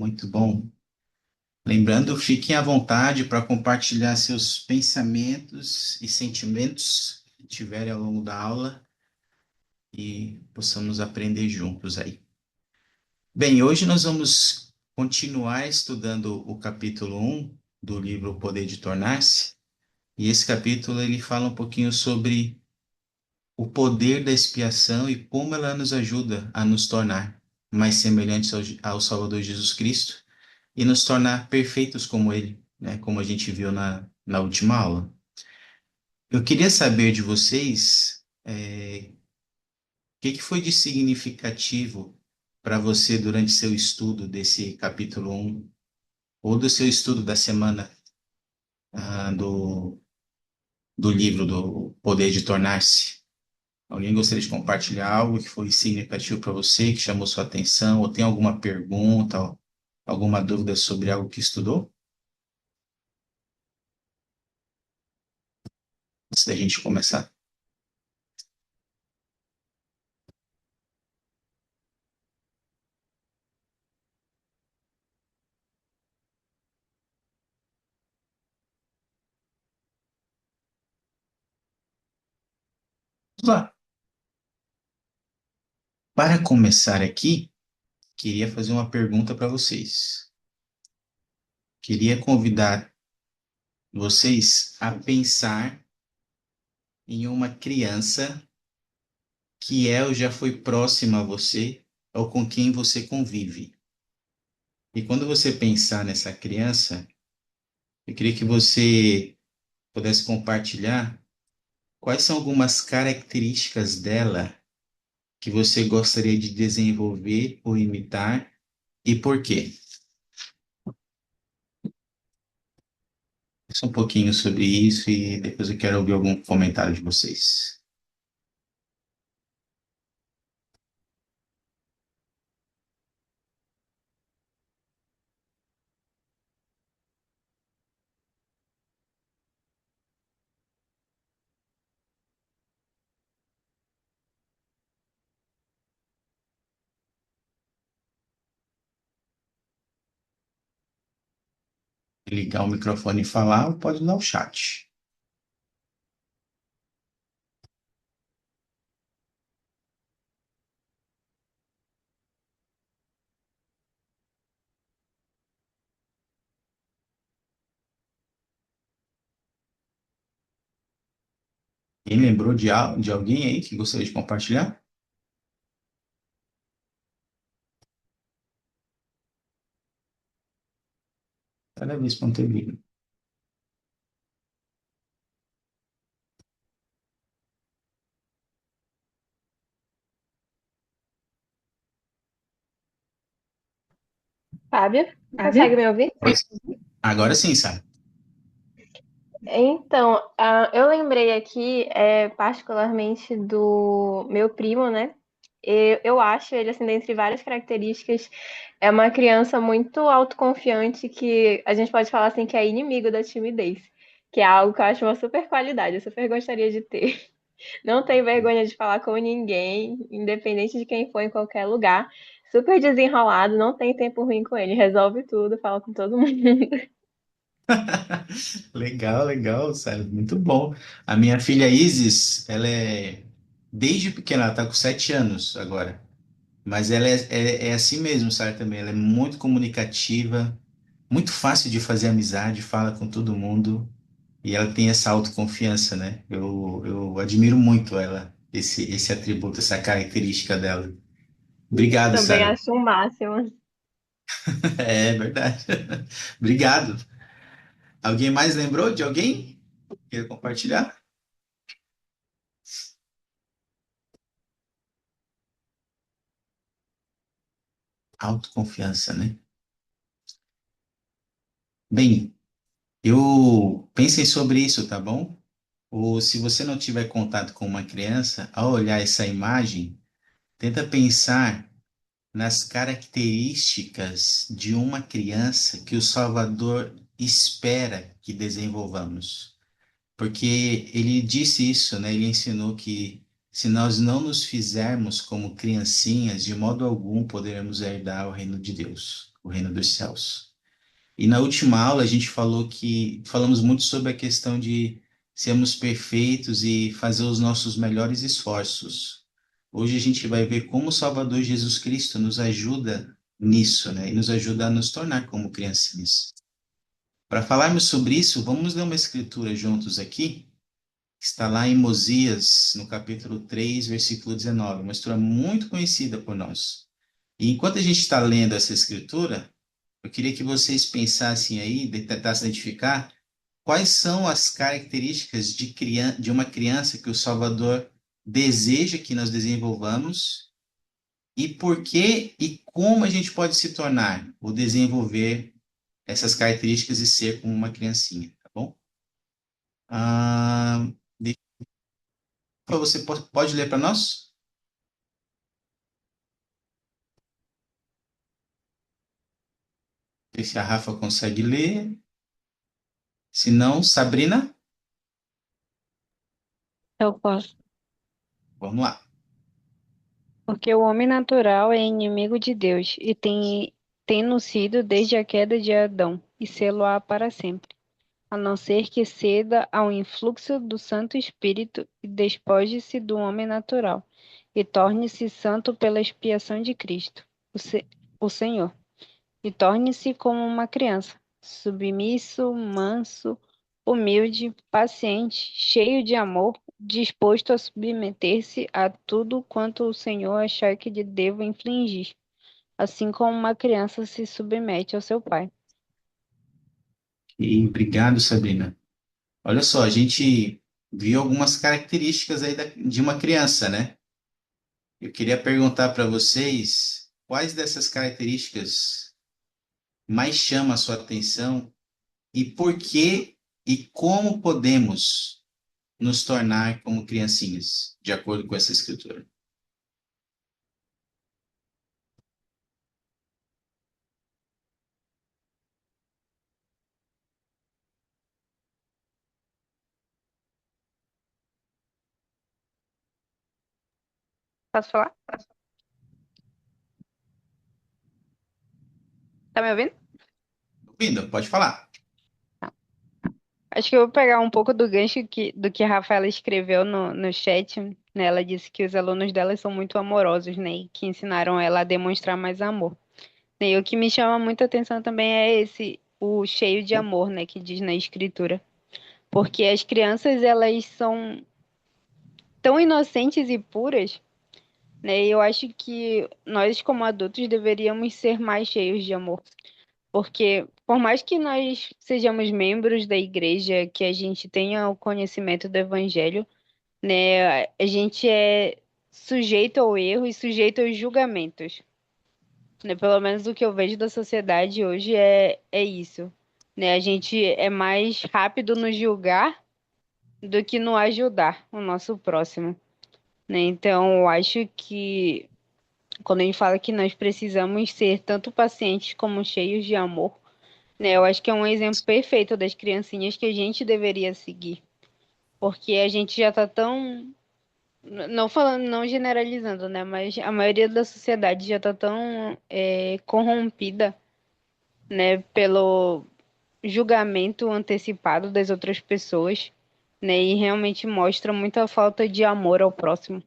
Muito bom. Lembrando, fiquem à vontade para compartilhar seus pensamentos e sentimentos que tiverem ao longo da aula e possamos aprender juntos aí. Bem, hoje nós vamos continuar estudando o capítulo um do livro O Poder de Tornar-se, e esse capítulo ele fala um pouquinho sobre o poder da expiação e como ela nos ajuda a nos tornar mais semelhantes ao Salvador Jesus Cristo e nos tornar perfeitos como Ele, né? Como a gente viu na última aula. Eu queria saber de vocês, o que que foi de significativo para você durante seu estudo desse capítulo um ou do seu estudo da semana, do livro do Poder de Tornar-se. Alguém gostaria de compartilhar algo que foi significativo para você, que chamou sua atenção, ou tem alguma pergunta, ou alguma dúvida sobre algo que estudou? Antes da gente começar. Vamos lá. Para começar aqui, queria fazer uma pergunta para vocês. Queria convidar vocês a pensar em uma criança que é ou já foi próxima a você ou com quem você convive. E quando você pensar nessa criança, eu queria que você pudesse compartilhar quais são algumas características dela que você gostaria de desenvolver ou imitar e por quê? Só um pouquinho sobre isso e depois eu quero ouvir algum comentário de vocês. Ligar o microfone e falar, ou pode usar o chat. Quem lembrou de alguém aí que gostaria de compartilhar? Cada vez para não ter briga. Fábio, consegue Fábio? me ouvir? Pois. Agora sim, sabe? Então, eu lembrei aqui, particularmente do meu primo, né? Eu acho ele, assim, dentre várias características, é uma criança muito autoconfiante que a gente pode falar assim que é inimigo da timidez, que é algo que eu acho uma super qualidade, eu super gostaria de ter. Não tem vergonha de falar com ninguém, independente de quem for em qualquer lugar. Super desenrolado, não tem tempo ruim com ele, resolve tudo, fala com todo mundo. Legal, legal, sério, muito bom. A minha filha Isis, desde pequena, ela tá com 7 anos agora, mas ela é assim mesmo, sabe, também, ela é muito comunicativa, muito fácil de fazer amizade, fala com todo mundo, e ela tem essa autoconfiança, né? Eu admiro muito ela, esse atributo, essa característica dela. Obrigado, Também Sara. acho o máximo. É verdade. Obrigado. Alguém mais lembrou de alguém? Quer compartilhar? Autoconfiança, né? Bem, eu pensei sobre isso, tá bom? Ou se você não tiver contato com uma criança, ao olhar essa imagem, tenta pensar nas características de uma criança que o Salvador espera que desenvolvamos. Porque ele disse isso, né? Ele ensinou que se nós não nos fizermos como criancinhas, de modo algum poderemos herdar o reino de Deus. o reino dos céus. E na última aula a gente falamos muito sobre a questão de sermos perfeitos e fazer os nossos melhores esforços. Hoje a gente vai ver como o Salvador Jesus Cristo nos ajuda nisso, né? E nos ajuda a nos tornar como criancinhas. Para falarmos sobre isso, vamos ler uma escritura juntos aqui, que está lá em Mosias, no capítulo 3, versículo 19, uma escritura muito conhecida por nós. E enquanto a gente está lendo essa escritura, eu queria que vocês pensassem aí, tentassem identificar quais são as características de uma criança que o Salvador deseja que nós desenvolvamos e por que e como a gente pode se tornar ou desenvolver essas características e ser como uma criancinha, tá bom? Ah, você pode ler para nós? Ver se a Rafa consegue ler. Se não, Sabrina, Eu posso. vamos lá. Porque o homem natural é inimigo de Deus e tem sido desde a queda de Adão, e sê-lo-á para sempre, a não ser que ceda ao influxo do Santo Espírito e despoje-se do homem natural, e torne-se santo pela expiação de Cristo, o Senhor, e torne-se como uma criança, submisso, manso, humilde, paciente, cheio de amor, disposto a submeter-se a tudo quanto o Senhor achar que lhe deva infligir, assim como uma criança se submete ao seu pai. E obrigado, Sabrina. Olha só, a gente viu algumas características aí de uma criança, né? Eu queria perguntar para vocês quais dessas características mais chamam a sua atenção e por que e como podemos nos tornar como criancinhas, de acordo com essa escritura. Posso falar? Tá me ouvindo? Ouvindo, pode falar. Acho que eu vou pegar um pouco do gancho do que a Rafaela escreveu no chat, né? Ela disse que os alunos dela são muito amorosos, né? E que ensinaram ela a demonstrar mais amor. E o que me chama muita atenção também é o cheio de amor, né? Que diz na escritura. Porque as crianças, elas são tão inocentes e puras, né? E eu acho que nós, como adultos, deveríamos ser mais cheios de amor. Porque, por mais que nós sejamos membros da igreja, que a gente tenha o conhecimento do evangelho, né, a gente é sujeito ao erro e sujeito aos julgamentos, né? Pelo menos o que eu vejo da sociedade hoje é isso, né? A gente é mais rápido no julgar do que no ajudar o nosso próximo, né? Então, eu acho que quando a gente fala que nós precisamos ser tanto pacientes como cheios de amor, né? Eu acho que é um exemplo perfeito das criancinhas que a gente deveria seguir, porque a gente já tá tão, não falando, não generalizando, né? Mas a maioria da sociedade já tá tão corrompida, né? Pelo julgamento antecipado das outras pessoas, né? E realmente mostra muita falta de amor ao próximo.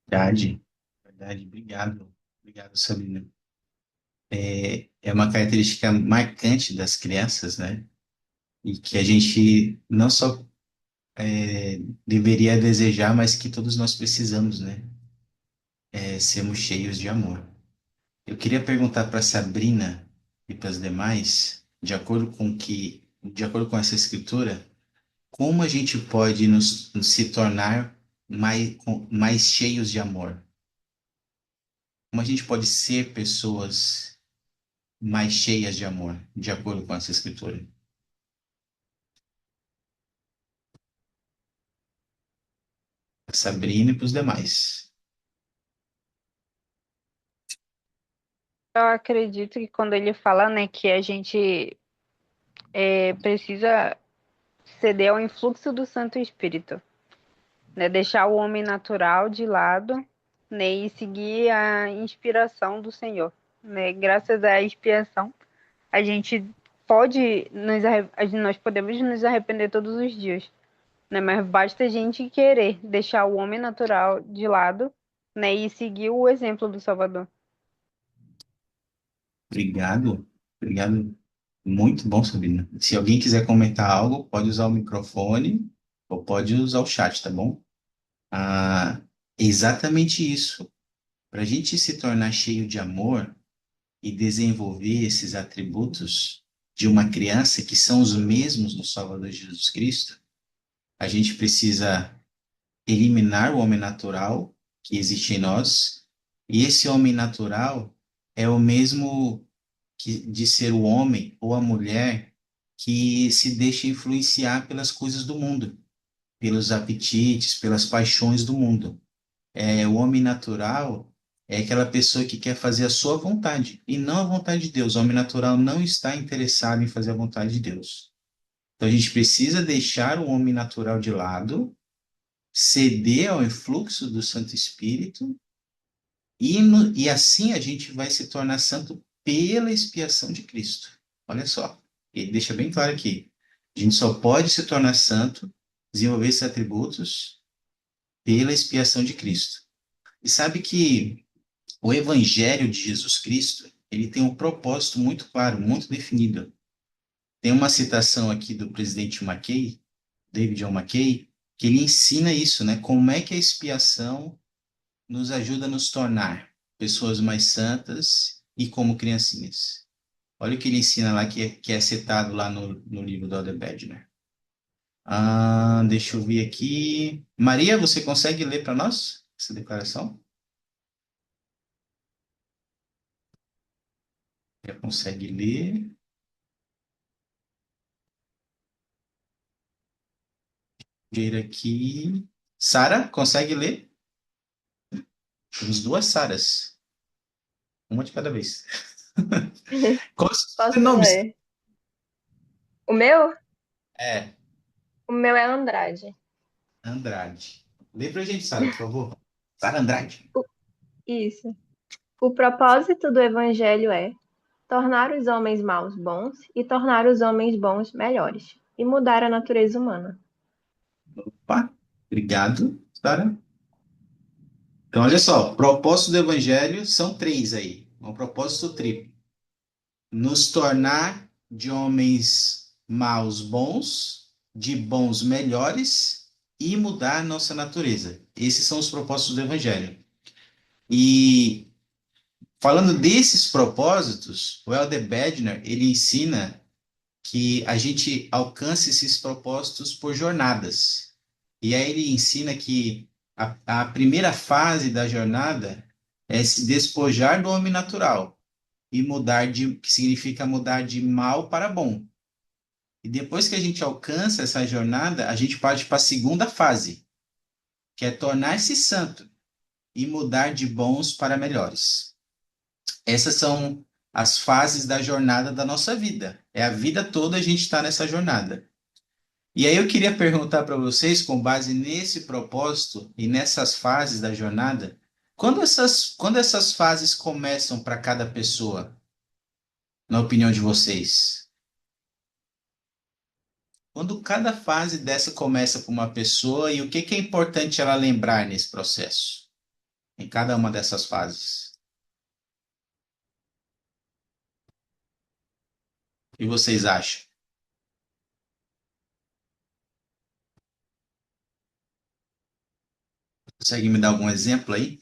Verdade, verdade, obrigado. Obrigado, Sabrina. É uma característica marcante das crianças, né? E que a gente não só deveria desejar, mas que todos nós precisamos, né? Sermos cheios de amor. Eu queria perguntar para Sabrina e para as demais, de acordo com essa escritura, como a gente pode nos se tornar mais cheios de amor? Como a gente pode ser pessoas mais cheias de amor, de acordo com essa escritura? Pra Sabrina e para os demais. Eu acredito que quando ele fala, né, que a gente precisa ceder ao influxo do Santo Espírito, né, deixar o homem natural de lado, né, e seguir a inspiração do Senhor. né? Graças à expiação, a gente pode nós podemos nos arrepender todos os dias, né? Mas basta a gente querer deixar o homem natural de lado, né? E seguir o exemplo do Salvador. Obrigado. Obrigado. Muito bom, Sabrina. Se alguém quiser comentar algo, pode usar o microfone ou pode usar o chat, tá bom? Ah, exatamente isso. Para a gente se tornar cheio de amor e desenvolver esses atributos de uma criança que são os mesmos do Salvador Jesus Cristo, a gente precisa eliminar o homem natural que existe em nós, e esse homem natural é o mesmo que, de ser o homem ou a mulher que se deixa influenciar pelas coisas do mundo, pelos apetites, pelas paixões do mundo. O homem natural é aquela pessoa que quer fazer a sua vontade e não a vontade de Deus. O homem natural não está interessado em fazer a vontade de Deus. Então a gente precisa deixar o homem natural de lado, ceder ao influxo do Santo Espírito e assim a gente vai se tornar santo pela expiação de Cristo. Olha só, ele deixa bem claro aqui. A gente só pode se tornar santo, desenvolver esses atributos pela expiação de Cristo. E sabe que o Evangelho de Jesus Cristo, ele tem um propósito muito claro, muito definido. Tem uma citação aqui do presidente McKay, David John McKay, que ele ensina isso, né? Como é que a expiação nos ajuda a nos tornar pessoas mais santas e como criancinhas. Olha o que ele ensina lá, que é citado lá no livro do Elder Bednar. Deixa eu ver aqui. Maria, você consegue ler para nós essa declaração? Já consegue ler? Ver aqui. Sara, consegue ler? Temos duas Saras. Uma de cada vez. Qual é o seu Posso nome? ler? O meu? É, O meu é Andrade. Andrade. Lê pra gente, Sara, por favor. Sara Andrade. Isso. O propósito do evangelho é tornar os homens maus bons e tornar os homens bons melhores, e mudar a natureza humana. Opa, obrigado, Sara. Então, olha só, propósito do evangelho são três aí. Um propósito triplo. Nos tornar de homens maus bons, de bons melhores e mudar nossa natureza. Esses são os propósitos do evangelho. E falando desses propósitos, o Elder Bednar, ele ensina que a gente alcance esses propósitos por jornadas. E aí ele ensina que a primeira fase da jornada é se despojar do homem natural e que significa mudar de mal para bom. E depois que a gente alcança essa jornada, a gente parte para a segunda fase, que é tornar-se santo e mudar de bons para melhores. Essas são as fases da jornada da nossa vida. É a vida toda a gente está nessa jornada. E aí eu queria perguntar para vocês, com base nesse propósito e nessas fases da jornada, quando essas fases começam para cada pessoa, na opinião de vocês? Quando cada fase dessa começa para uma pessoa e o que é importante ela lembrar nesse processo, em cada uma dessas fases? O que vocês acham? Consegue me dar algum exemplo aí?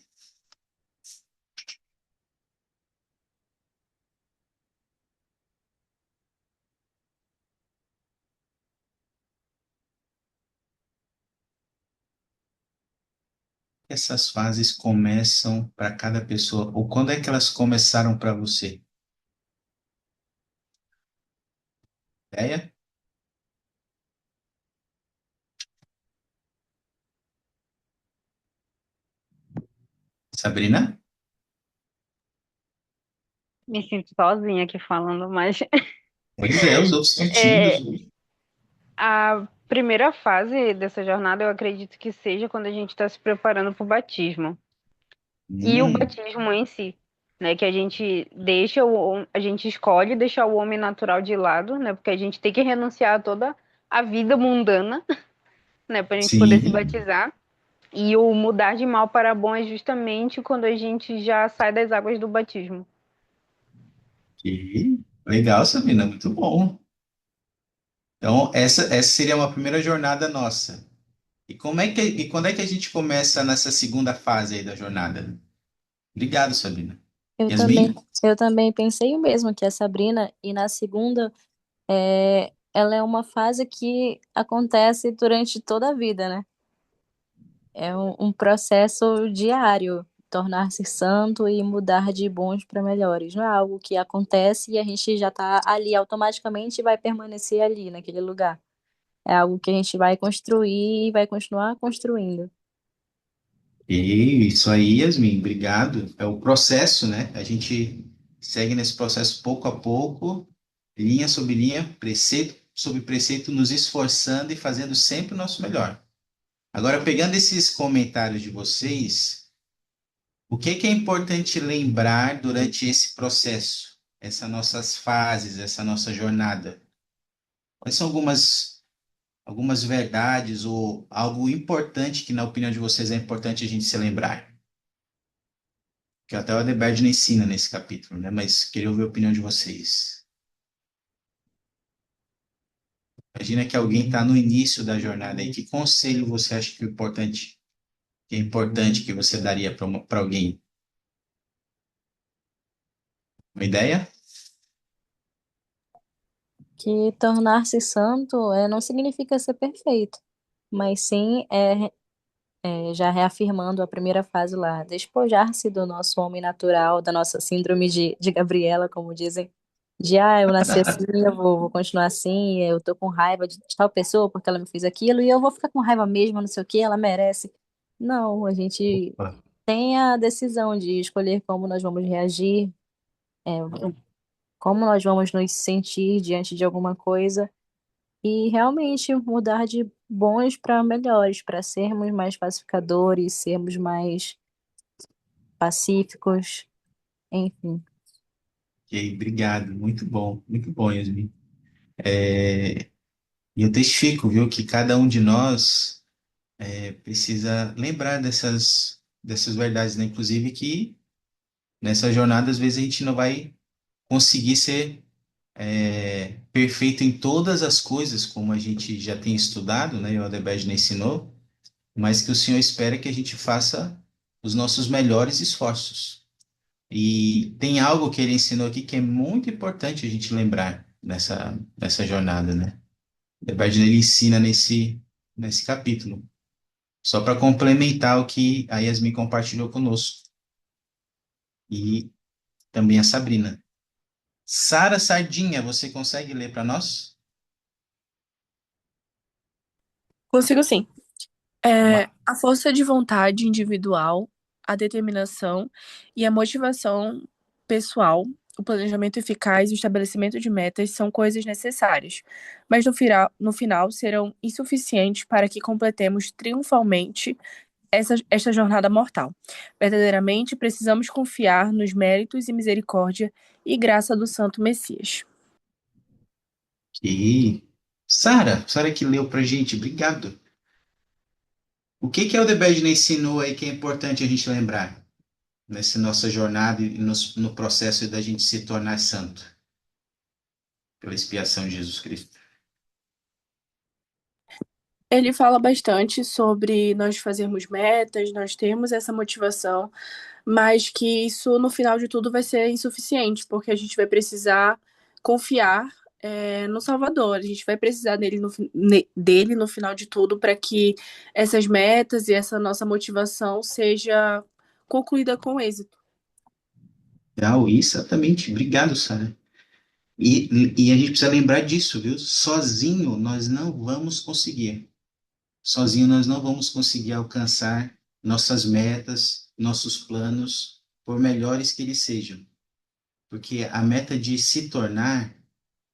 Essas fases começam para cada pessoa, ou quando é que elas começaram para você? Ideia? Sabrina? Me sinto sozinha aqui falando, mas Pois é, os outros estão tímidos. é, a primeira fase dessa jornada eu acredito que seja quando a gente está se preparando para o batismo. E o Hum, batismo em si. né? Que a gente deixa a gente escolhe deixar o homem natural de lado, né? Porque a gente tem que renunciar a toda a vida mundana, né? Para a gente poder se Sim, batizar. E o mudar de mal para bom é justamente quando a gente já sai das águas do batismo. que legal, Sabrina, muito bom. Então, essa seria uma primeira jornada nossa. E quando é que a gente começa nessa segunda fase aí da jornada? Obrigado, Sabrina. Eu também, Yasmin? eu também pensei o mesmo que a Sabrina, e na segunda, ela é uma fase que acontece durante toda a vida, né? É um processo diário, tornar-se santo e mudar de bons para melhores. Não é algo que acontece e a gente já está ali automaticamente e vai permanecer ali, naquele lugar. É algo que a gente vai construir e vai continuar construindo. E isso aí, Yasmin, obrigado. É o processo, né? A gente segue nesse processo pouco a pouco, linha sobre linha, preceito sobre preceito, nos esforçando e fazendo sempre o nosso melhor. Agora, pegando esses comentários de vocês, o que é importante lembrar durante esse processo, essas nossas fases, essa nossa jornada? Quais são algumas verdades ou algo importante que, na opinião de vocês, é importante a gente se lembrar? Que até o Adalberto não ensina nesse capítulo, né? Mas queria ouvir a opinião de vocês. Imagina que alguém está no início da jornada aí. Que conselho você acha que é importante que você daria para alguém? Uma ideia? Que tornar-se santo não significa ser perfeito, mas sim já reafirmando a primeira fase lá, despojar-se do nosso homem natural, da nossa síndrome de Gabriela, como dizem, de eu nasci assim, eu vou continuar assim, eu tô com raiva de tal pessoa porque ela me fez aquilo e eu vou ficar com raiva mesmo, não sei o que, ela merece. Não, a gente Opa. tem a decisão de escolher como nós vamos reagir, é, como nós vamos nos sentir diante de alguma coisa e realmente mudar de bons para melhores, para sermos mais pacificadores, sermos mais pacíficos, enfim. Ok, obrigado. Muito bom, Yasmin. E eu testifico, viu, que cada um de nós precisa lembrar dessas verdades, né? Inclusive que nessa jornada, às vezes, a gente não vai conseguir ser perfeito em todas as coisas, como a gente já tem estudado, né? E o Adebed ensinou, mas que o Senhor espera que a gente faça os nossos melhores esforços. E tem algo que ele ensinou aqui que é muito importante a gente lembrar nessa jornada, né? O Adebed ele ensina nesse capítulo. Só para complementar o que a Yasmin compartilhou conosco. E também a Sabrina. Sara Sardinha, você consegue ler para nós? Consigo sim. Vamos lá. A força de vontade individual, a determinação e a motivação pessoal, o planejamento eficaz e o estabelecimento de metas são coisas necessárias, mas no final serão insuficientes para que completemos triunfalmente esta jornada mortal. Verdadeiramente precisamos confiar nos méritos e misericórdia e graça do Santo Messias. E Sara que leu para gente, obrigado. O que a Aldebed ensinou aí que é importante a gente lembrar nessa nossa jornada e no processo da gente se tornar santo pela expiação de Jesus Cristo? Ele fala bastante sobre nós fazermos metas, nós termos essa motivação, mas que isso no final de tudo vai ser insuficiente, porque a gente vai precisar confiar no Salvador, a gente vai precisar dele no final de tudo para que essas metas e essa nossa motivação seja concluída com êxito. Legal, exatamente. Obrigado, Sara. E a gente precisa lembrar disso, viu? Sozinho nós não vamos conseguir. Sozinho nós não vamos conseguir alcançar nossas metas, nossos planos, por melhores que eles sejam. Porque a meta de se tornar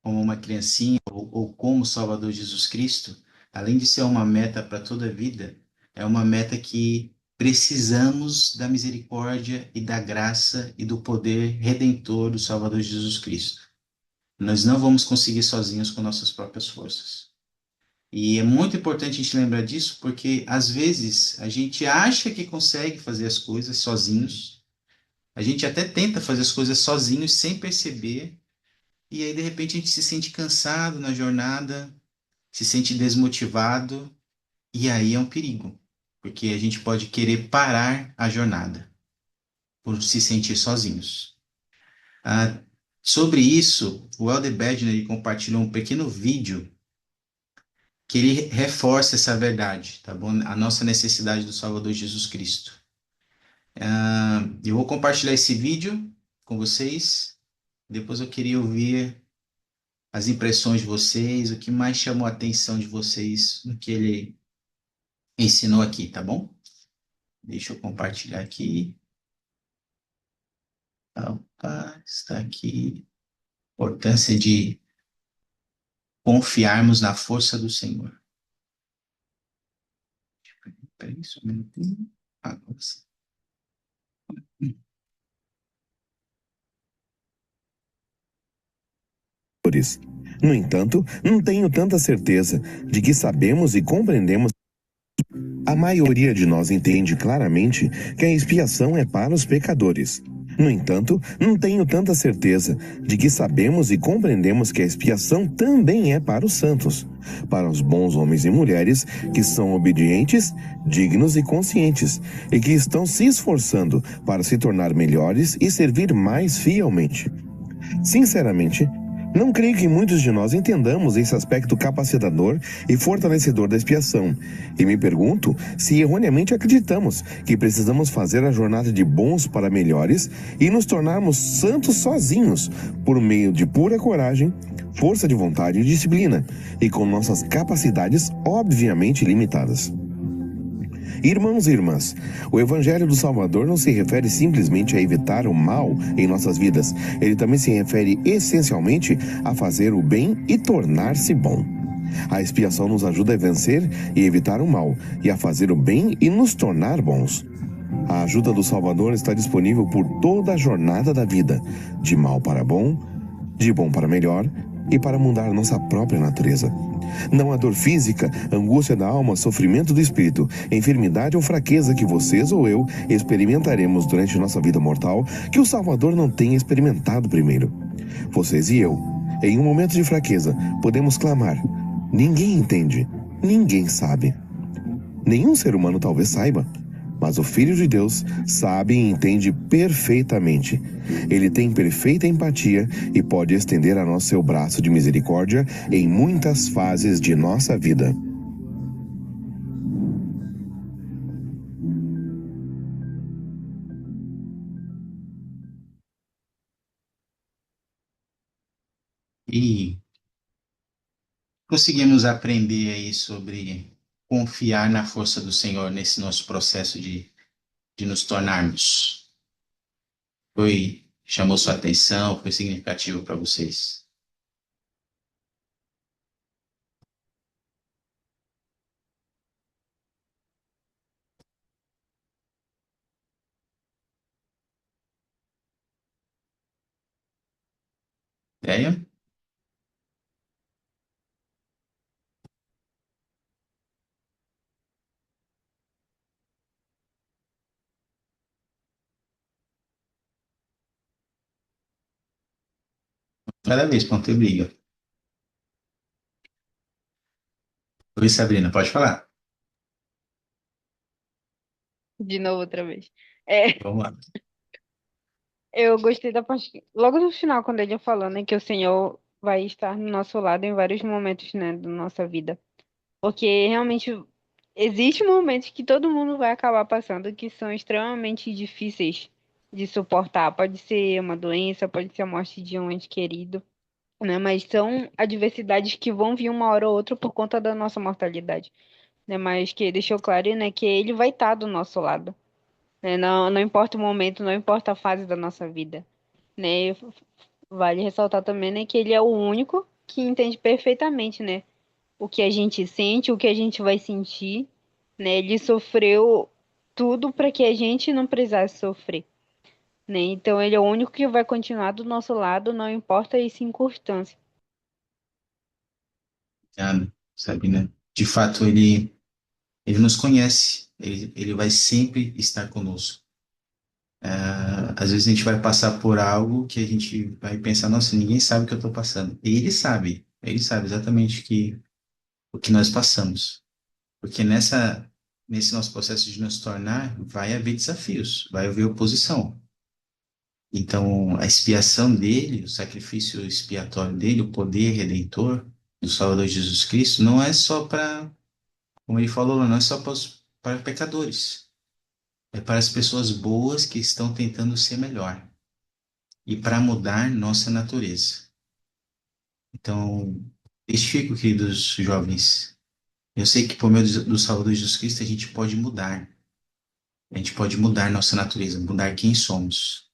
como uma criancinha ou como Salvador Jesus Cristo, além de ser uma meta para toda a vida, é uma meta que precisamos da misericórdia e da graça e do poder redentor do Salvador Jesus Cristo. Nós não vamos conseguir sozinhos com nossas próprias forças. E é muito importante a gente lembrar disso, porque às vezes a gente acha que consegue fazer as coisas sozinhos, a gente até tenta fazer as coisas sozinhos sem perceber, e aí de repente a gente se sente cansado na jornada, se sente desmotivado, e aí é um perigo, porque a gente pode querer parar a jornada por se sentir sozinhos. Ah, sobre isso, o Elder Bednar ele compartilhou um pequeno vídeo que ele reforça essa verdade, tá bom? A nossa necessidade do Salvador Jesus Cristo. Eu vou compartilhar esse vídeo com vocês. Depois eu queria ouvir as impressões de vocês, o que mais chamou a atenção de vocês no que ele ensinou aqui, tá bom? Deixa eu compartilhar aqui. Opa, está aqui. Importância de confiarmos na força do Senhor. Peraí, só um minutinho. Agora sim. No entanto, não tenho tanta certeza de que sabemos e compreendemos. A maioria de nós entende claramente que a expiação é para os pecadores. No entanto, não tenho tanta certeza de que sabemos e compreendemos que a expiação também é para os santos, para os bons homens e mulheres que são obedientes, dignos e conscientes, e que estão se esforçando para se tornar melhores e servir mais fielmente. Sinceramente, não creio que muitos de nós entendamos esse aspecto capacitador e fortalecedor da expiação, e me pergunto se erroneamente acreditamos que precisamos fazer a jornada de bons para melhores e nos tornarmos santos sozinhos, por meio de pura coragem, força de vontade e disciplina, e com nossas capacidades obviamente limitadas. Irmãos e irmãs, o Evangelho do Salvador não se refere simplesmente a evitar o mal em nossas vidas. Ele também se refere essencialmente a fazer o bem e tornar-se bom. A expiação nos ajuda a vencer e evitar o mal, e a fazer o bem e nos tornar bons. A ajuda do Salvador está disponível por toda a jornada da vida, de mal para bom, de bom para melhor e para mudar nossa própria natureza. Não há dor física, angústia da alma, sofrimento do espírito, enfermidade ou fraqueza que vocês ou eu experimentaremos durante nossa vida mortal que o Salvador não tenha experimentado primeiro. Vocês e eu, em um momento de fraqueza, podemos clamar: ninguém entende, ninguém sabe. Nenhum ser humano talvez saiba, mas o Filho de Deus sabe e entende perfeitamente. Ele tem perfeita empatia e pode estender a nós seu braço de misericórdia em muitas fases de nossa vida. E conseguimos aprender aí sobre confiar na força do Senhor nesse nosso processo de nos tornarmos. Chamou sua atenção, foi significativo para vocês? Ideia? Cada vez, ponto e briga. Oi, Sabrina, pode falar. De novo, outra vez. É, Vamos lá. eu gostei da parte, logo no final, quando ele falou, né, que o Senhor vai estar no nosso lado em vários momentos, né, da nossa vida. Porque realmente existem momentos que todo mundo vai acabar passando que são extremamente difíceis de suportar. Pode ser uma doença, pode ser a morte de um ente querido, né? Mas são adversidades que vão vir uma hora ou outra por conta da nossa mortalidade, né? Mas que deixou claro, né, que ele vai estar do nosso lado, né? Não, não importa o momento, não importa a fase da nossa vida, né? Vale ressaltar também, né, que ele é o único que entende perfeitamente, né, o que a gente sente, o que a gente vai sentir, né? Ele sofreu tudo para que a gente não precisasse sofrer, né? Então ele é o único que vai continuar do nosso lado, não importa as circunstâncias. Sabe, né? De fato, ele nos conhece, ele vai sempre estar conosco. Às vezes a gente vai passar por algo que a gente vai pensar, nossa, ninguém sabe o que eu estou passando. E ele sabe exatamente o que nós passamos. Porque nesse nosso processo de nos tornar, vai haver desafios, vai haver oposição. Então, a expiação dele, o sacrifício expiatório dele, o poder redentor do Salvador Jesus Cristo, não é só para, como ele falou, não é só para pecadores. É para as pessoas boas que estão tentando ser melhor e para mudar nossa natureza. Então, testifico, queridos jovens, eu sei que por meio do Salvador Jesus Cristo a gente pode mudar. A gente pode mudar nossa natureza, mudar quem somos.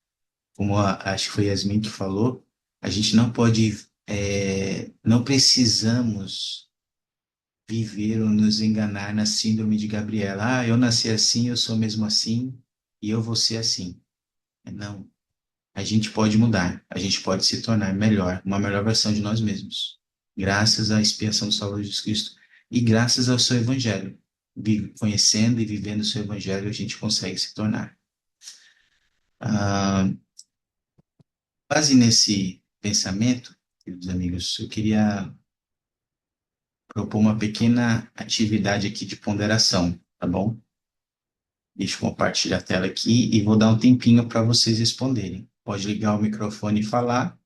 Como acho que foi Yasmin que falou, a gente não pode, não precisamos viver ou nos enganar na síndrome de Gabriela. Ah, eu nasci assim, eu sou mesmo assim e eu vou ser assim. Não. A gente pode mudar, a gente pode se tornar melhor, uma melhor versão de nós mesmos, graças à expiação do Salvador Jesus Cristo e graças ao seu Evangelho. Conhecendo e vivendo o seu Evangelho, a gente consegue se tornar. Ah, base nesse pensamento, queridos amigos, eu queria propor uma pequena atividade aqui de ponderação, tá bom? Deixa eu compartilhar a tela aqui e vou dar um tempinho para vocês responderem. Pode ligar o microfone e falar,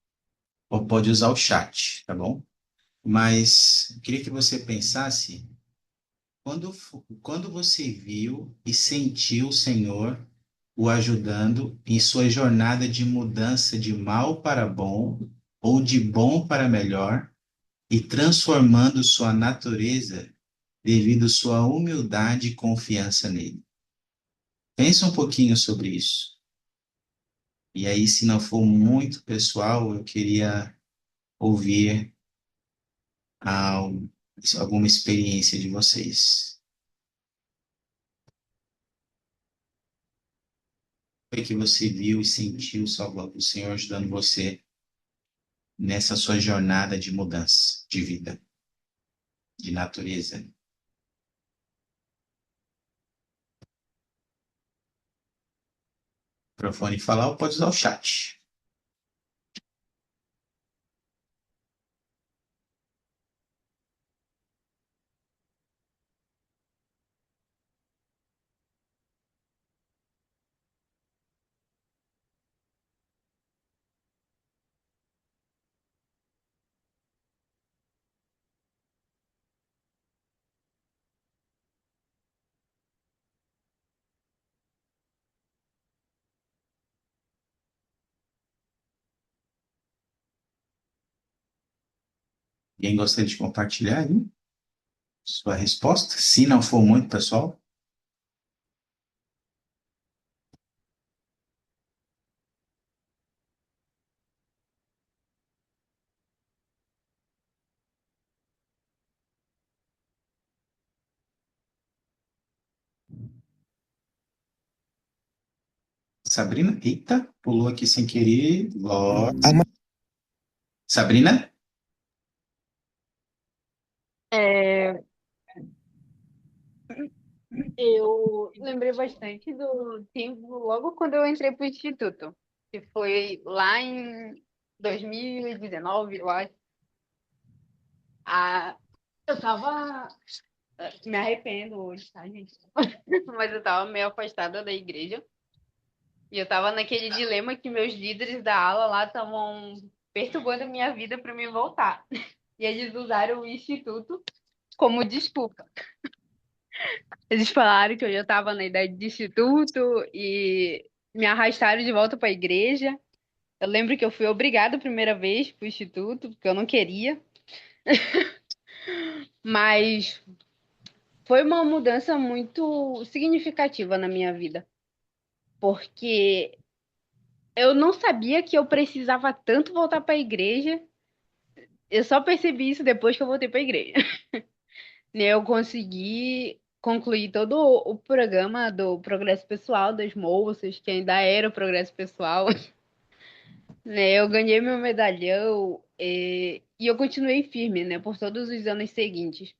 ou pode usar o chat, tá bom? Mas eu queria que você pensasse quando você viu e sentiu o Senhor o ajudando em sua jornada de mudança de mal para bom ou de bom para melhor e transformando sua natureza devido à sua humildade e confiança nele. Pensa um pouquinho sobre isso. E aí, se não for muito pessoal, eu queria ouvir al- alguma experiência de vocês. Foi que você viu e sentiu o Senhor ajudando você nessa sua jornada de mudança de vida, de natureza? O microfone falar ou pode usar o chat. Alguém gostaria de compartilhar aí sua resposta? Se não for muito, pessoal. Sabrina, eita, pulou aqui sem querer. A Sabrina? É, eu lembrei bastante do tempo logo quando eu entrei para o instituto, que foi lá em 2019, eu acho. Ah, eu tava. Me arrependo hoje, tá, gente? Mas eu tava meio afastada da igreja. E eu tava naquele dilema que meus líderes da aula lá estavam perturbando a minha vida para me voltar. E eles usaram o instituto como desculpa. Eles falaram que eu já estava na idade de instituto e me arrastaram de volta para a igreja. Eu lembro que eu fui obrigada a primeira vez para o instituto, porque eu não queria. Mas foi uma mudança muito significativa na minha vida, porque eu não sabia que eu precisava tanto voltar para a igreja. Eu só percebi isso depois que eu voltei para a igreja. Eu consegui. concluí todo o programa do Progresso Pessoal das moças, que ainda era o Progresso Pessoal, né? Eu ganhei meu medalhão, e eu continuei firme, né, por todos os anos seguintes,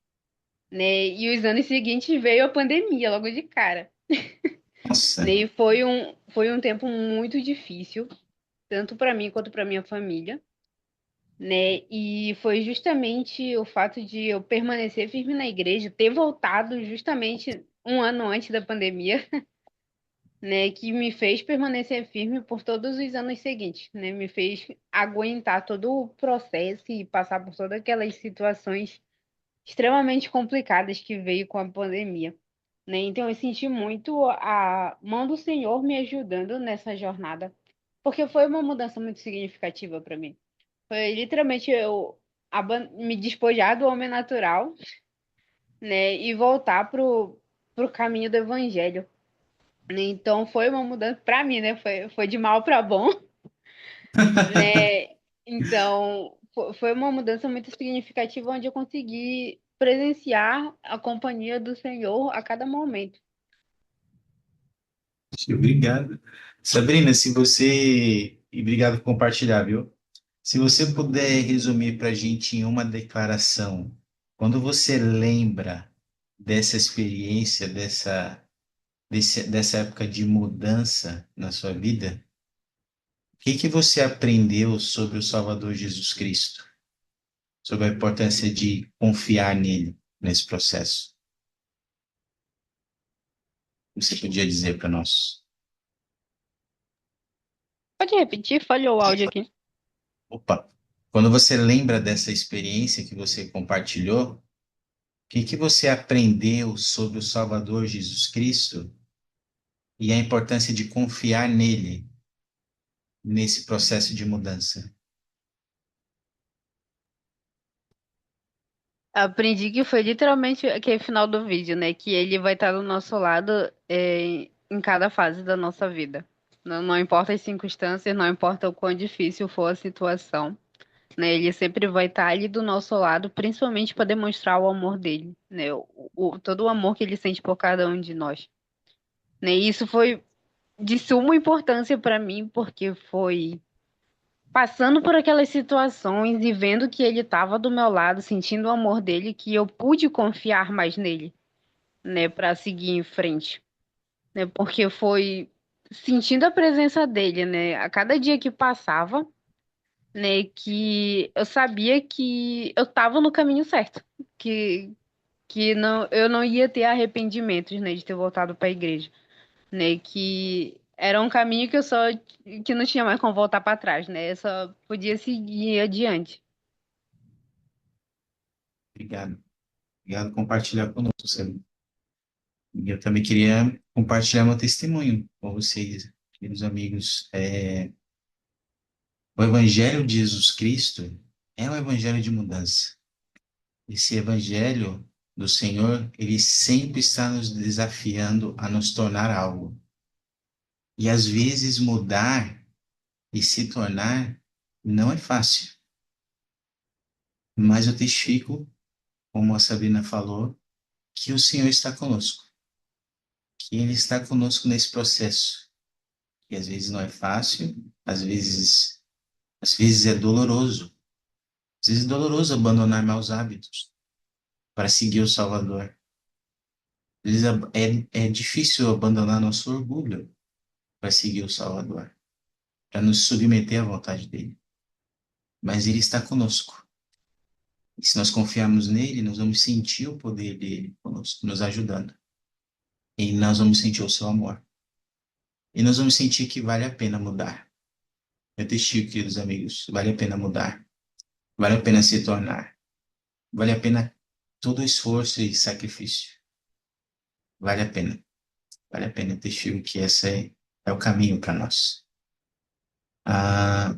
né? E os anos seguintes veio a pandemia logo de cara, Nossa, né? E foi um tempo muito difícil, tanto para mim quanto para minha família, né? E foi justamente o fato de eu permanecer firme na igreja, ter voltado justamente um ano antes da pandemia, né, que me fez permanecer firme por todos os anos seguintes, né? Me fez aguentar todo o processo e passar por todas aquelas situações extremamente complicadas que veio com a pandemia, né? Então eu senti muito a mão do Senhor me ajudando nessa jornada, porque foi uma mudança muito significativa para mim. Foi literalmente eu me despojar do homem natural, né, e voltar pro caminho do evangelho. Então foi uma mudança para mim, né? Foi de mal para bom, né? Então foi uma mudança muito significativa onde eu consegui presenciar a companhia do Senhor a cada momento. obrigado. Sabrina, se você. E obrigado por compartilhar, viu? Se você puder resumir para a gente em uma declaração, quando você lembra dessa experiência, dessa época de mudança na sua vida, o que que você aprendeu sobre o Salvador Jesus Cristo? Sobre a importância de confiar nele nesse processo? Você podia dizer para nós? Pode repetir? Falhou o áudio aqui. Opa! Quando você lembra dessa experiência que você compartilhou, o que que você aprendeu sobre o Salvador Jesus Cristo e a importância de confiar nele nesse processo de mudança? Aprendi que foi literalmente aquele final do vídeo, né? Que ele vai estar do nosso lado, em cada fase da nossa vida. Não importa as circunstâncias, não importa o quão difícil for a situação, né? Ele sempre vai estar ali do nosso lado, principalmente para demonstrar o amor dele, né? Todo o amor que ele sente por cada um de nós, né? E isso foi de suma importância para mim, porque foi passando por aquelas situações e vendo que ele estava do meu lado, sentindo o amor dele, que eu pude confiar mais nele, né, para seguir em frente, né? Porque foi sentindo a presença dele, né, a cada dia que passava, né, que eu sabia que eu estava no caminho certo, que não, eu não ia ter arrependimentos, né, de ter voltado para a igreja, né, que era um caminho que não tinha mais como voltar para trás, né? Eu só podia seguir adiante. Obrigado. Obrigado por compartilhar conosco, Sabrina. E eu também queria compartilhar meu testemunho com vocês, queridos amigos. O Evangelho de Jesus Cristo é um evangelho de mudança. Esse evangelho do Senhor, ele sempre está nos desafiando a nos tornar algo. E às vezes mudar e se tornar não é fácil. Mas eu testifico, como a Sabrina falou, que o Senhor está conosco, que Ele está conosco nesse processo. E às vezes não é fácil, às vezes é doloroso. Às vezes é doloroso abandonar maus hábitos para seguir o Salvador. Às vezes é difícil abandonar nosso orgulho para seguir o Salvador, para nos submeter à vontade dele. Mas ele está conosco. E se nós confiarmos nele, nós vamos sentir o poder dele conosco, nos ajudando. E nós vamos sentir o seu amor. E nós vamos sentir que vale a pena mudar. Eu testigo, queridos amigos, vale a pena mudar. Vale a pena se tornar. Vale a pena todo o esforço e sacrifício. Vale a pena. Vale a pena. Eu testigo que esse é o caminho para nós.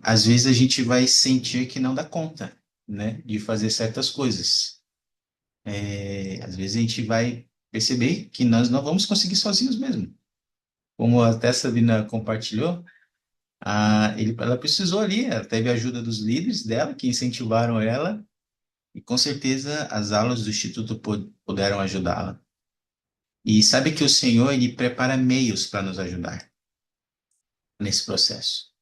Às vezes a gente vai sentir que não dá conta, né, de fazer certas coisas. Às vezes a gente vai perceber que nós não vamos conseguir sozinhos mesmo. Como até a Sabina compartilhou, ela precisou ali, ela teve a ajuda dos líderes dela, que incentivaram ela, e com certeza as aulas do Instituto puderam ajudá-la. E sabe que o Senhor, ele prepara meios para nos ajudar nesse processo.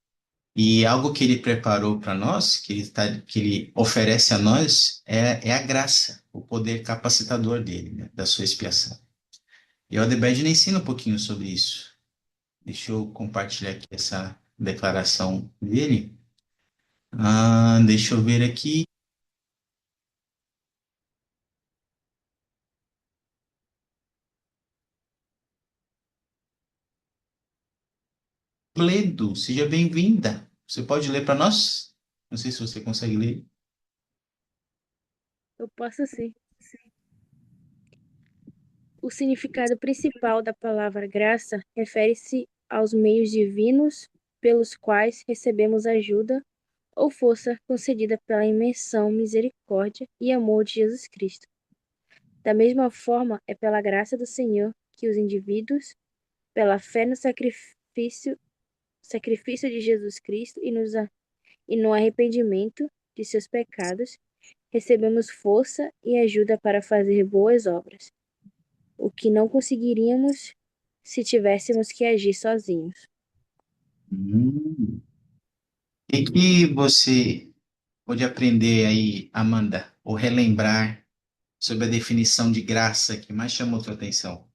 E algo que ele preparou para nós, que ele oferece a nós, é a graça, o poder capacitador dele, né, da sua expiação. E o Odebrecht ensina um pouquinho sobre isso. Deixa eu compartilhar aqui essa declaração dele. Deixa eu ver aqui. Ledo, seja bem-vinda. Você pode ler para nós? Não sei se você consegue ler. Eu posso sim. O significado principal da palavra graça refere-se aos meios divinos pelos quais recebemos ajuda ou força concedida pela imensa misericórdia e amor de Jesus Cristo. Da mesma forma, é pela graça do Senhor que os indivíduos, pela fé no sacrifício de Jesus Cristo e no arrependimento de seus pecados, recebemos força e ajuda para fazer boas obras, o que não conseguiríamos se tivéssemos que agir sozinhos. Hum. O que você pode aprender aí, Amanda, ou relembrar sobre a definição de graça que mais chamou sua atenção?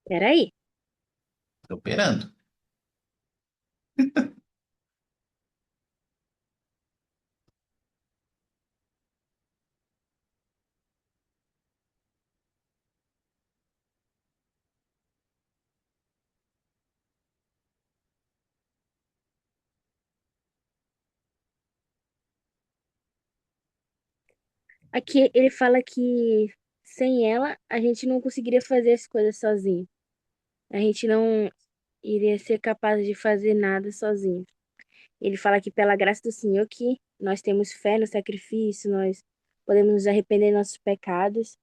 Peraí, Estou operando. aqui ele fala que sem ela a gente não conseguiria fazer as coisas sozinho. A gente não iria ser capaz de fazer nada sozinho. Ele fala que pela graça do Senhor que nós temos fé no sacrifício, nós podemos nos arrepender dos nossos pecados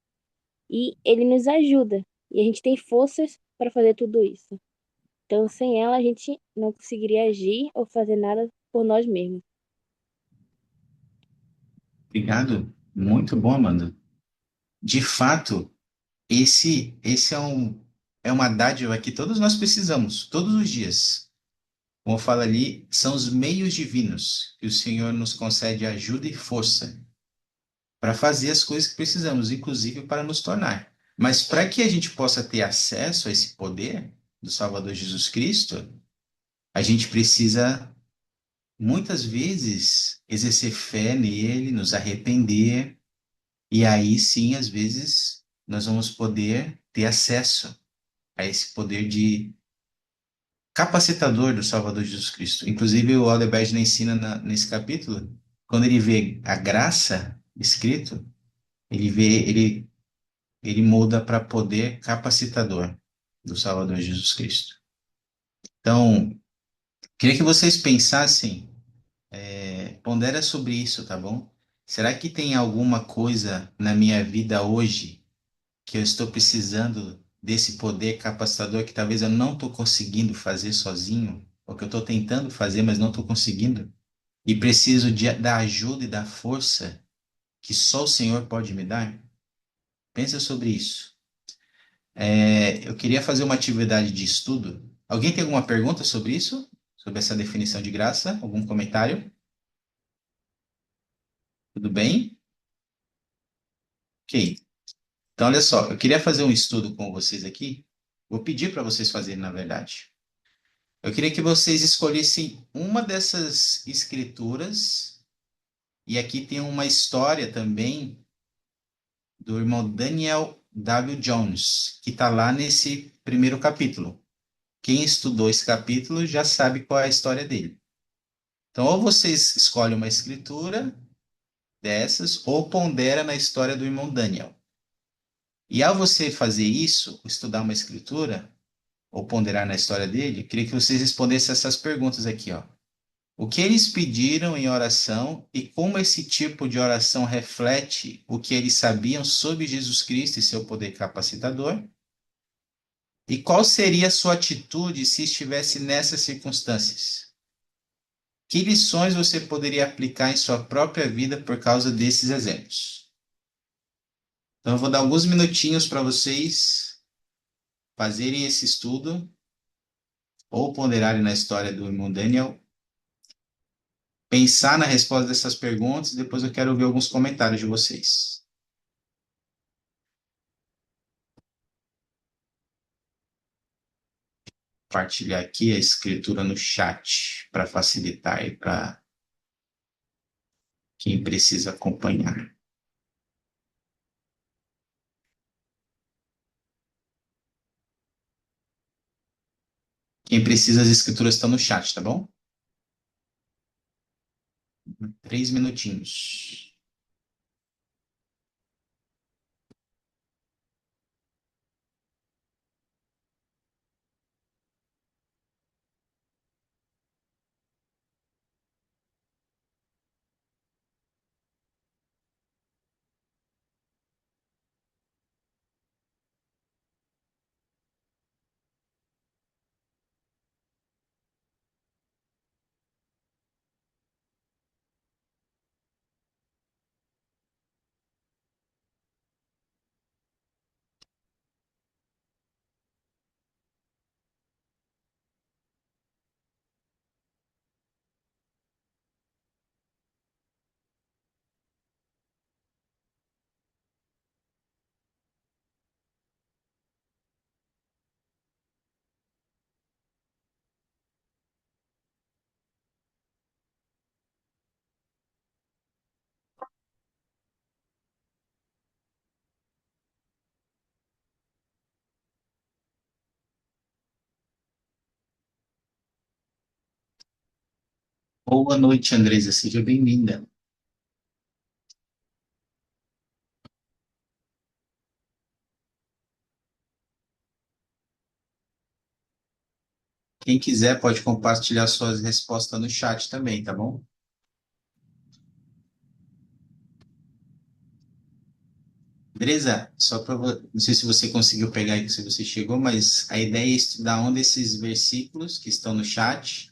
e ele nos ajuda. E a gente tem forças para fazer tudo isso. Então, sem ela, a gente não conseguiria agir ou fazer nada por nós mesmos. Obrigado. Muito bom, Amanda. De fato, esse é uma dádiva que todos nós precisamos, todos os dias. Como fala ali, são os meios divinos que o Senhor nos concede ajuda e força para fazer as coisas que precisamos, inclusive para nos tornar. Mas para que a gente possa ter acesso a esse poder do Salvador Jesus Cristo, a gente precisa, muitas vezes, exercer fé nele, nos arrepender, e aí sim, às vezes, nós vamos poder ter acesso a esse poder de capacitador do Salvador Jesus Cristo. Inclusive, o Aldebergner ensina nesse capítulo, quando ele vê a graça escrito, ele muda para poder capacitador do Salvador Jesus Cristo. Então, queria que vocês pensassem, pondera sobre isso, tá bom? Será que tem alguma coisa na minha vida hoje que eu estou precisando desse poder capacitador que talvez eu não estou conseguindo fazer sozinho, ou que eu estou tentando fazer, mas não estou conseguindo? E preciso da ajuda e da força que só o Senhor pode me dar? Pensa sobre isso. Eu queria fazer uma atividade de estudo. Alguém tem alguma pergunta sobre isso? Sobre essa definição de graça? Algum comentário? Tudo bem? Ok. Então, olha só, eu queria fazer um estudo com vocês aqui. Vou pedir para vocês fazerem, na verdade. Eu queria que vocês escolhessem uma dessas escrituras, e aqui tem uma história também do irmão Daniel W. Jones, que está lá nesse primeiro capítulo. Quem estudou esse capítulo já sabe qual é a história dele. Então, ou vocês escolhem uma escritura dessas, ou pondera na história do irmão Daniel. E ao você fazer isso, estudar uma escritura, ou ponderar na história dele, eu queria que vocês respondessem essas perguntas aqui, ó. O que eles pediram em oração e como esse tipo de oração reflete o que eles sabiam sobre Jesus Cristo e seu poder capacitador? E qual seria a sua atitude se estivesse nessas circunstâncias? Que lições você poderia aplicar em sua própria vida por causa desses exemplos? Então, eu vou dar alguns minutinhos para vocês fazerem esse estudo ou ponderarem na história do irmão Daniel, pensar na resposta dessas perguntas e depois eu quero ouvir alguns comentários de vocês. Compartilhar aqui a escritura no chat para facilitar e para quem precisa acompanhar. Quem precisa, as escrituras estão no chat, tá bom? 3 minutinhos. Boa noite, Andresa. Seja bem-vinda. Quem quiser pode compartilhar suas respostas no chat também, tá bom? Andresa, só para não sei se você conseguiu pegar aí, se você chegou, mas a ideia é estudar um desses versículos que estão no chat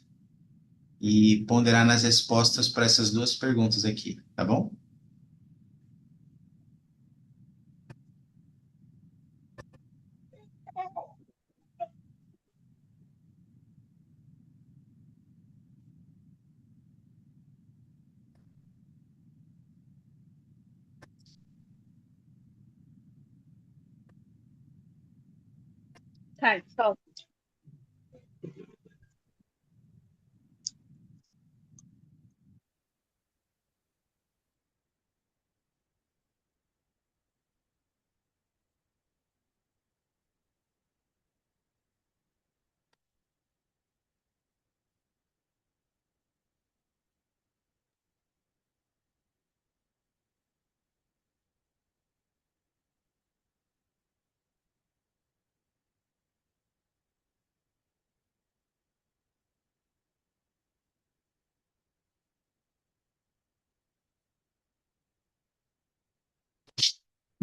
e ponderar nas respostas para essas duas perguntas aqui, tá bom? Tá, solta.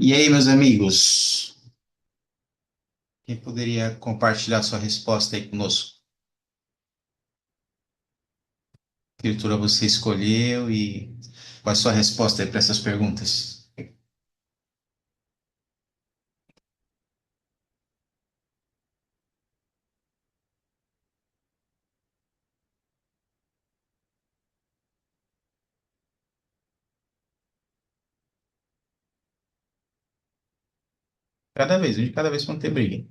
E aí, meus amigos, quem poderia compartilhar sua resposta aí conosco? Que leitura você escolheu e qual é a sua resposta aí para essas perguntas? Cada vez, um de cada vez para não ter briga.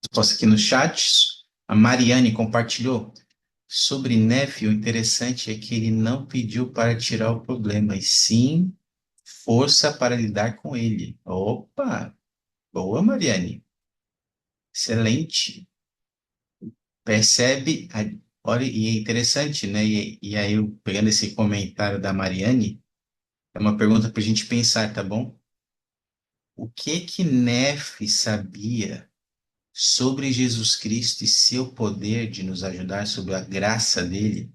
Resposta aqui no chat. A Mariane compartilhou. Sobre Nefe, o interessante é que ele não pediu para tirar o problema, e sim força para lidar com ele. Opa! Boa, Mariane. Excelente. Percebe? Olha, e é interessante, né? E aí, pegando esse comentário da Mariane, é uma pergunta para a gente pensar, tá bom? O que que Nefe sabia sobre Jesus Cristo e seu poder de nos ajudar, sobre a graça dele,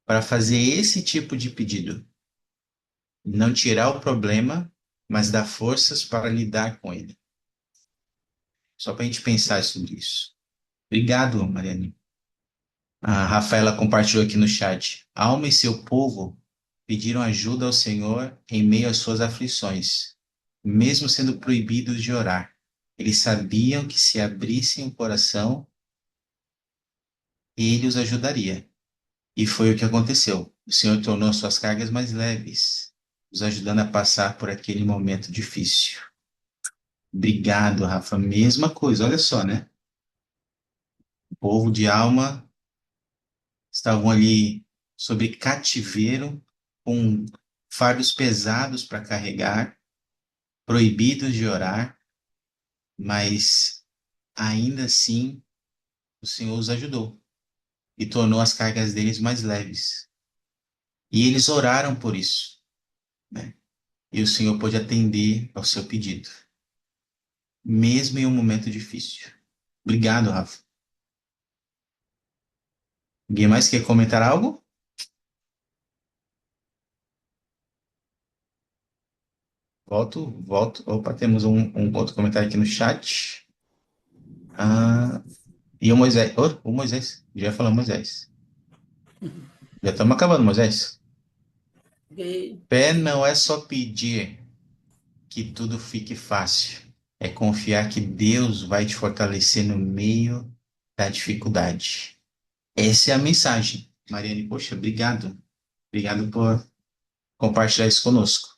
para fazer esse tipo de pedido. Não tirar o problema, mas dar forças para lidar com ele. Só para a gente pensar sobre isso. Obrigado, Mariane. A Rafaela compartilhou aqui no chat. A alma e seu povo pediram ajuda ao Senhor em meio às suas aflições, mesmo sendo proibidos de orar. Eles sabiam que se abrissem o coração, ele os ajudaria. E foi o que aconteceu. O Senhor tornou suas cargas mais leves, os ajudando a passar por aquele momento difícil. Obrigado, Rafa. Mesma coisa, olha só, né? O povo de alma estavam ali sobre cativeiro, com fardos pesados para carregar, proibidos de orar, mas ainda assim o Senhor os ajudou e tornou as cargas deles mais leves. E eles oraram por isso, né? E o Senhor pôde atender ao seu pedido, mesmo em um momento difícil. Obrigado, Rafa. Alguém mais quer comentar algo? Volto. Opa, temos um outro comentário aqui no chat. E o Moisés. O Moisés. Já falamos Moisés. Já estamos acabando, Moisés. Fé não é só pedir que tudo fique fácil. É confiar que Deus vai te fortalecer no meio da dificuldade. Essa é a mensagem. Mariane, poxa, obrigado. Obrigado por compartilhar isso conosco.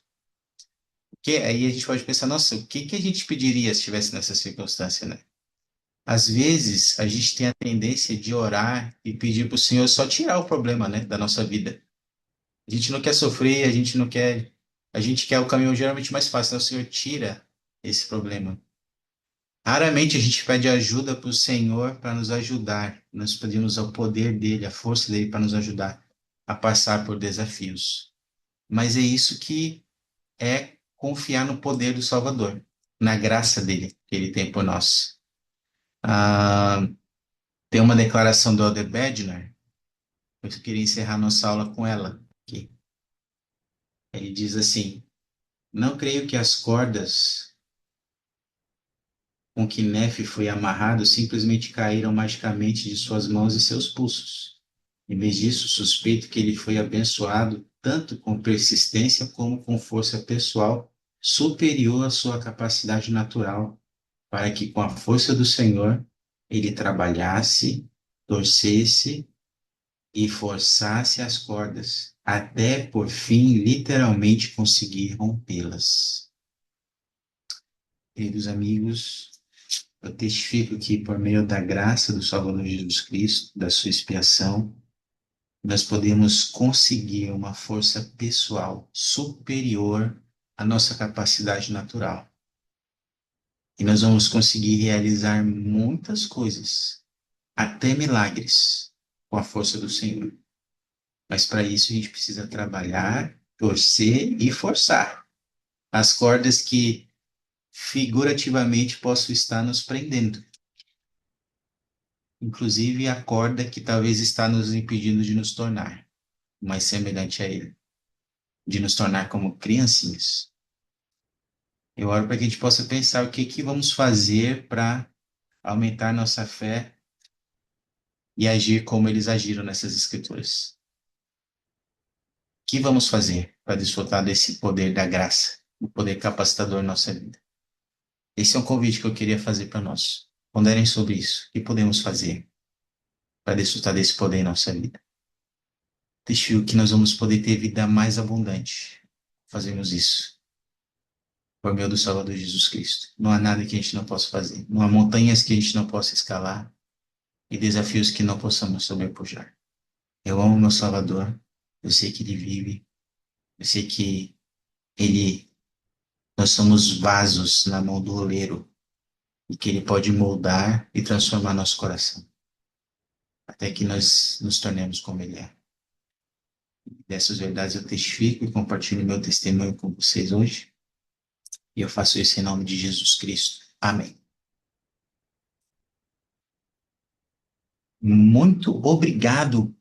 Porque aí a gente pode pensar, nossa, o que a gente pediria se estivesse nessa circunstância, né? Às vezes, a gente tem a tendência de orar e pedir para o Senhor só tirar o problema, né, da nossa vida. A gente não quer sofrer, a gente não quer... A gente quer o caminho geralmente mais fácil, né? O Senhor tira esse problema. Raramente a gente pede ajuda para o Senhor para nos ajudar. Nós pedimos ao poder dele, a força dele para nos ajudar a passar por desafios. Mas é isso que é confiar no poder do Salvador, na graça dele que ele tem por nós. Tem uma declaração do Elder Bednar, eu queria encerrar nossa aula com ela aqui. Ele diz assim: não creio que as cordas com que Nefe foi amarrado simplesmente caíram magicamente de suas mãos e seus pulsos. Em vez disso, suspeito que ele foi abençoado tanto com persistência como com força pessoal superior à sua capacidade natural, para que com a força do Senhor ele trabalhasse, torcesse e forçasse as cordas, até por fim literalmente conseguir rompê-las. Queridos amigos, eu testifico que por meio da graça do Salvador Jesus Cristo, da sua expiação, nós podemos conseguir uma força pessoal superior à nossa capacidade natural. E nós vamos conseguir realizar muitas coisas, até milagres, com a força do Senhor. Mas para isso a gente precisa trabalhar, torcer e forçar as cordas que figurativamente possam estar nos prendendo. Inclusive a corda que talvez está nos impedindo de nos tornar mais semelhante a Ele, de nos tornar como criancinhas. Eu oro para que a gente possa pensar o que vamos fazer para aumentar nossa fé e agir como eles agiram nessas escrituras. O que vamos fazer para desfrutar desse poder da graça, o poder capacitador na nossa vida? Esse é um convite que eu queria fazer para nós. Ponderem sobre isso. O que podemos fazer para desfrutar desse poder em nossa vida? Testifico que nós vamos poder ter vida mais abundante. Fazemos isso por meio do Salvador Jesus Cristo. Não há nada que a gente não possa fazer. Não há montanhas que a gente não possa escalar e desafios que não possamos sobrepujar. Eu amo meu Salvador. Eu sei que Ele vive. Eu sei que nós somos vasos na mão do oleiro e que Ele pode moldar e transformar nosso coração até que nós nos tornemos como Ele é. Dessas verdades eu testifico e compartilho meu testemunho com vocês hoje. E eu faço isso em nome de Jesus Cristo. Amém. Muito obrigado